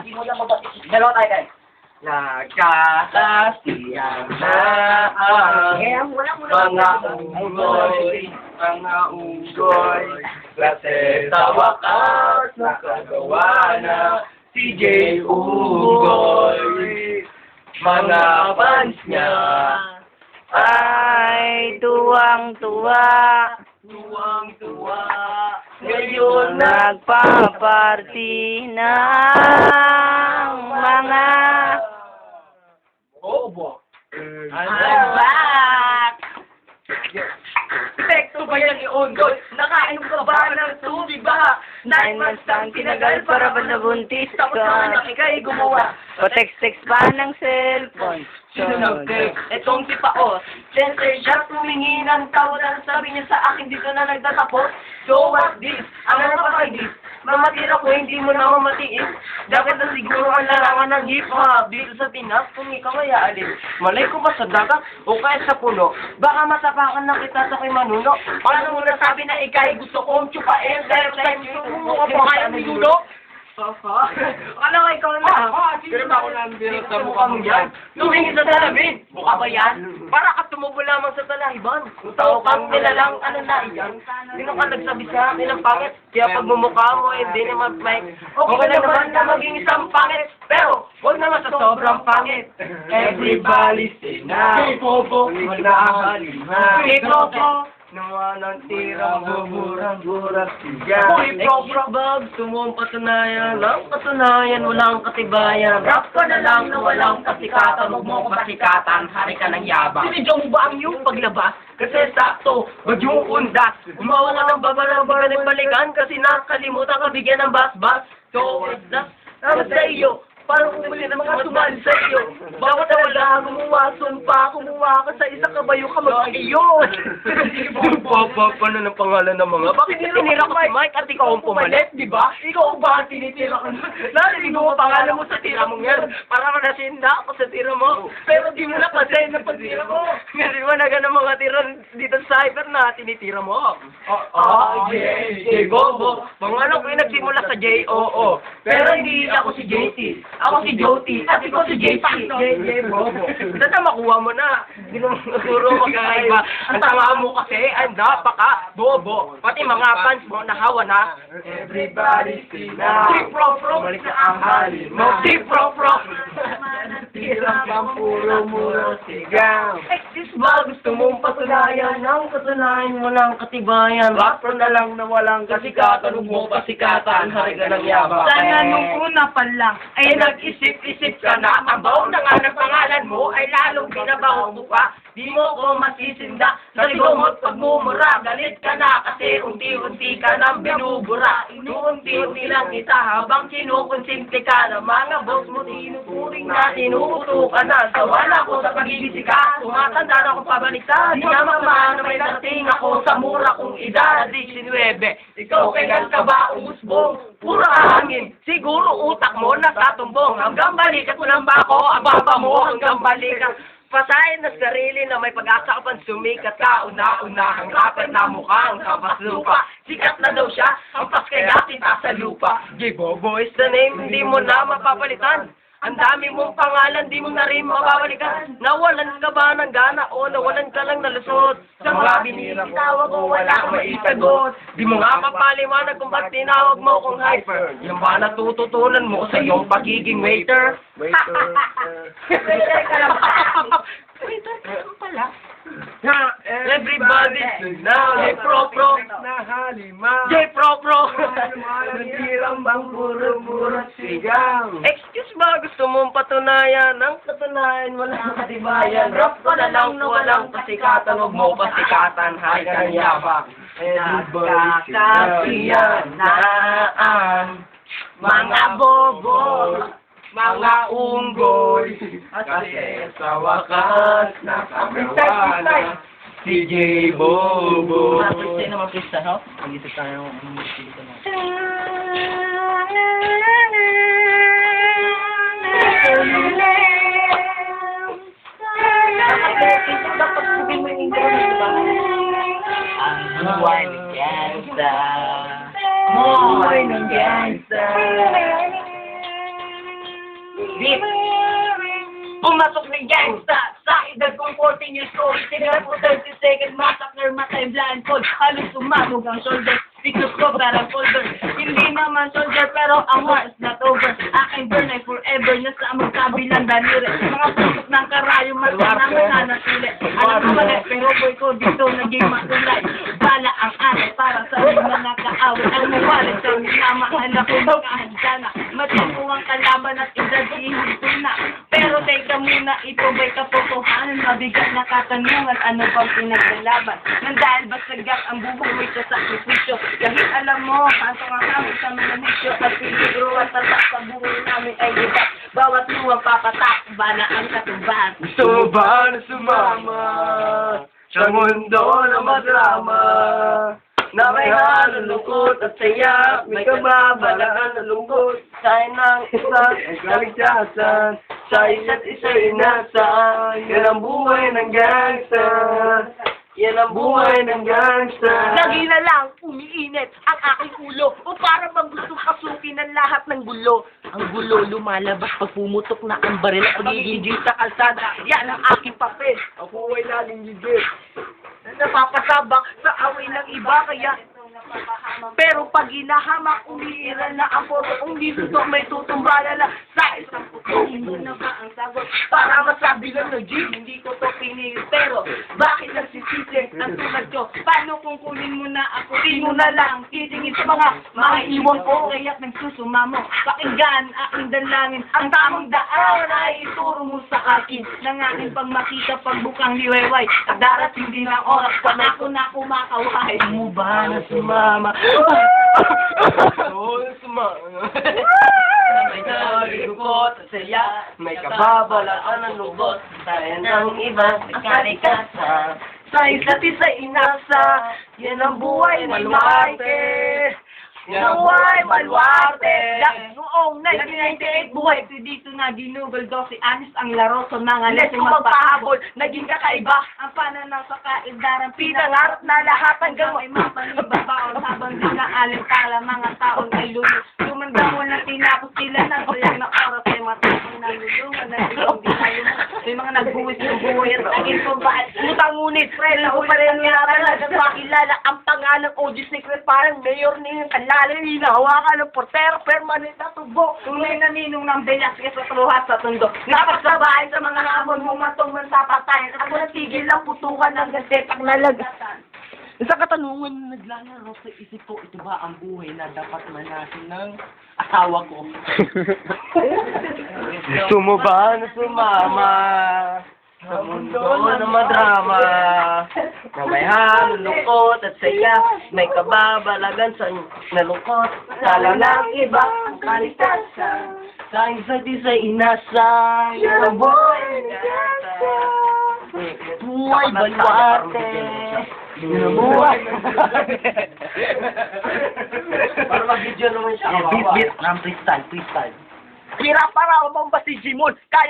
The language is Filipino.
Dalawa tayo guys. Nagkakasiyan na ang mga unggoy, kasi sa wakas nakagawa na si Jay Unggoy. Mga fans niya ay tuwang-tuwa, tuwang-tuwa, ngayon nagpaparty ng mga bobo. I'm back! Epekto ba yan Unggoy? Nakainom ka ba ng tubig ba? 9 months ang tinagal para ba nabuntis ka? Tapos naman ikay gumawa. Text pa ng cellphone. Sino nag-text? Etong si Paos. Sensor siya tumingi ng tawanan. Sabi niya sa akin dito na nagtatapos. So what this? Ano na pa kay this? Mamatira ko, hindi mo na mamatiis. Dapat na siguro ang larangan ng hip-hop dito sa Pinas kung ikaw ay aalin. Malay ko ba sa dagat o kaya sa puno? Baka matapakan na kita sa kay Manuno. Paano mo nasabi na ikay gusto kong tsupain? Dahil sa gusto mo kaya minuno? Ano nga ikaw na? Pero ba ako nandito sa mukha mo yan? Tumingin sa salamin! Mukha ba yan? Para ka tumubo lamang sa talahiban. Kung tao kang nilalang, ano na iyan? Sino ka nagsabi sa akin ng pangit? Kaya pag mumukha mo, hindi naman may... Okay na naman na maging isang pangit. Pero, huwag naman sa sobrang pangit. Everybody say na. Pipopo, wala ang halima. Pipopo, naman ang tirang bumurang-burang siya. Uy, bag, sumong patunayan. Lang patunayan, walang katibayan. Rap ka na lang na walang kasikatan. Huwag mo ko pasikatan, hari ka ng yabang. Sinidyo mo ba ang iyong paglabas? Kasi sakto, wag yung undas. Umawa ka ng babalabara ng balikan kasi nakalimutan ka bigyan ng basbas. So, that's sa iyo. Parang umuli na mga sumali sa iyo. Bawat wala kumuha ka sa isang kabayo ka mag-iyon. Paano ng pangalan ng mga? Bakit tinira ko si Mike at ikaw ang pumalit, di ba? Ikaw ba ang tinitira ko? Narinig mo pangalan mo sa tira mong yan. Para manasinda ako sa tira mo. Pero di mo napasin na pagtira mo. Kasi wala ka ng mga tira dito sa cyber na tinitira mo. J. Bobo. Pangalan ko yung nagsimula sa J-O-O. Pero hindi ako si JT. Ako si Joti, at ikaw si JP. JJ Bobo. Sana makuha mo na. Hindi mo siguro magkakaiba. Ang tama mo kasi ay napaka-bobo. Pati mga fans mo nahawa na. Everybody see na. Tip-pro-pro. Balik na ang halin mo. Tip-pro-pro. Tirang pang puro-muro sigaw. Excuse ba? Gusto mong patunayan ng katunayan mo ng katibayan. Rapper na lang na walang kasikatan. Huwag mo pasikatan. Hari ka ng yabang. Sana nung una pa lang Ay nag-isip-isip ka na, ang baon na nga ng pangalan mo ay lalong binabaho mo pa. Di mo ko masisinda, sa ligomot pagmumura, galit ka na kasi unti-unti ka nang binubura. Unti-unti lang kita habang kinukonsimple ka na mga boss mo, tinuturing na tinuuto ka na. Sawala ko sa pagigisikat, tumatanda na akong pabaliktad. Di naman na may dating ako sa mura kong edad, 19. Ikaw kailan ka ba umusbong? Pura hangin, siguro utak mo natatumbong. Hanggang balikat mo lang ba ako, ababa mo hanggang balikat. Pasahin na sarili na may pag-asa ka pang sumikat ka. Una-unahang rapper na mukhang kapaslupa. Sikat na daw siya, ang paskaya kita sa lupa. J-Bobo is the name, hindi mo na mapapalitan. Ang dami mong pangalan, di mo na rin mababalikan. Nawalan ka ba ng gana o nawalan ka lang nalusot? Sa mga binitawag ko, wala kang maisagot. Di mo nga mapaliwanag kung ba't tinawag mo kong hyper. Yan ba natututunan mo sa iyong pagiging waiter? Waiter ka lang pala. Waiter ka lang pala. Everybody now, J-Pro-Pro. na halima. J-Pro-Pro. Nandirang bang puro-puro sigaw. Excuse ba, gusto mong patunayan? Ang katunayan mo lang katibayan. Rap ko na lang na walang pasikatan. Huwag mo pasikatan, hari ka ng yabang. Nagkakasiyan na ang mga bobo, mga unggoy. Kasi sa wakas nakagawa na si J. Bobo. Sino naman pista, no? Mag-isip tayo ng dito na. Ang buhay ng gangsta. Buhay ng gangsta. Beat. Pumasok ng gangsta sa edad kong 14 years old. Tingnan po 30 seconds, massacre, matay, blindfold. Halos sumabog ang shoulder. Because ko parang folder. Hindi naman soldier pero ang war is not over. Aking burn ay forever. Nasa magkabilang daliri. Mga putok ng karayo, mata na mananatili. Alam ko mali, pero boy ko dito naging makulay. Bala ang anay para sa mga kaaway. Ang mawali sa minama, anak ko makahanda na. Matino ang kalaban at edad ihito na. Pero teka muna, ito ba'y katotohanan? Mabigat na katanungan, ano bang pinaglalaban? Nang dahil ba sagat ang bubuhay sa sakripisyo? Kahit alam mo, kanto nga kami sa mga nisyo at piligro at tatak sa buhay namin ay iba. Bawat luwang papatak, bala ang katubahan. Gusto mo ba na sumama sa mundo na madrama? Na may halong lungkot at saya, may kababalakan na lungkot. Sa'yo ng isang Ang kaligtasan, sa isa't isa'y inasan. Yan ang buhay ng gangsta. Yan ang buhay ng gangsta. Lagi na lang umiinit ang aking ulo o para bang gusto kasukin ang lahat ng gulo. Ang gulo lumalabas pag pumutok na ang baril at pagiging sa kalsada. Yan ang aking papel. Ako ay laging gigit. Napapasabak sa away ng iba kaya pero pag hinahamak, umiiral na ang poroong dito may tutumbala na sa isang puto. Hindi na ba ang sagot? Para masabi lang na G, hindi ko to pinigil. Pero bakit nagsisisi ang tulad ko? Paano kung kunin mo na ako? Di mo na lang titingin sa mga maiiwan ko. Kaya't nagsusumamo. Pakinggan aking dalangin. Ang tamang daan ay ituro mo sa akin. Nang aking pagmakita pagbukang liwayway. At darating din ang oras pa ako na kumakaway. Mo ba na sumama? Oo, sumama. May nalilungkot at saya, may kababalaan ng lubot, tayo ng iba, nagkarikasa, sa isa't isa inasa, yan ang buhay ni Marte. Yan ang buhay, Malwarte. Noong 1998, buhay ko dito na ginugol daw si Anis ang laro sa mga lesong magpahabol. Naging kakaiba ang pananaw sa kaildaran. Pinangarap na lahat hanggang may mapanibabaon habang dinaalim pala mga taong ay lulo. Lumandamon na tinapos sila ng sayang na oras ay matapang na lulungan na hindi tayo mo. May mga nagbuwis ng buhay at naging pambahan. Utang ngunit, pre, ako pa rin nga talaga makilala ang pangalang OG Secret. Parang mayor niya yung kanlalay. Hinahawakan ng portero, permanent na tubo. Tunay na ninong ng Velasquez sa truhat sa tundo. Napagsabahay sa mga hamon, humatong man sa patayan. Ako natigil lang putukan ng gasetak na lagatan. Sa katanungan na naglalaro sa isip ko, ito ba ang buhay na dapat manasin ng asawa ko? Gusto mo ba na sumama sa mundo na madrama? Na may halong lungkot at saya, may kababalagan sa nalungkot. Sala ng iba ang kaligtasan, sa isa't isa inasang. Yan ang buhay ng gangsta. Buhay Baluarte. Yan ang buhay. Para mag-video naman siya. Beat, beat, freestyle. Hirap para ako ba si Jimon? Kaya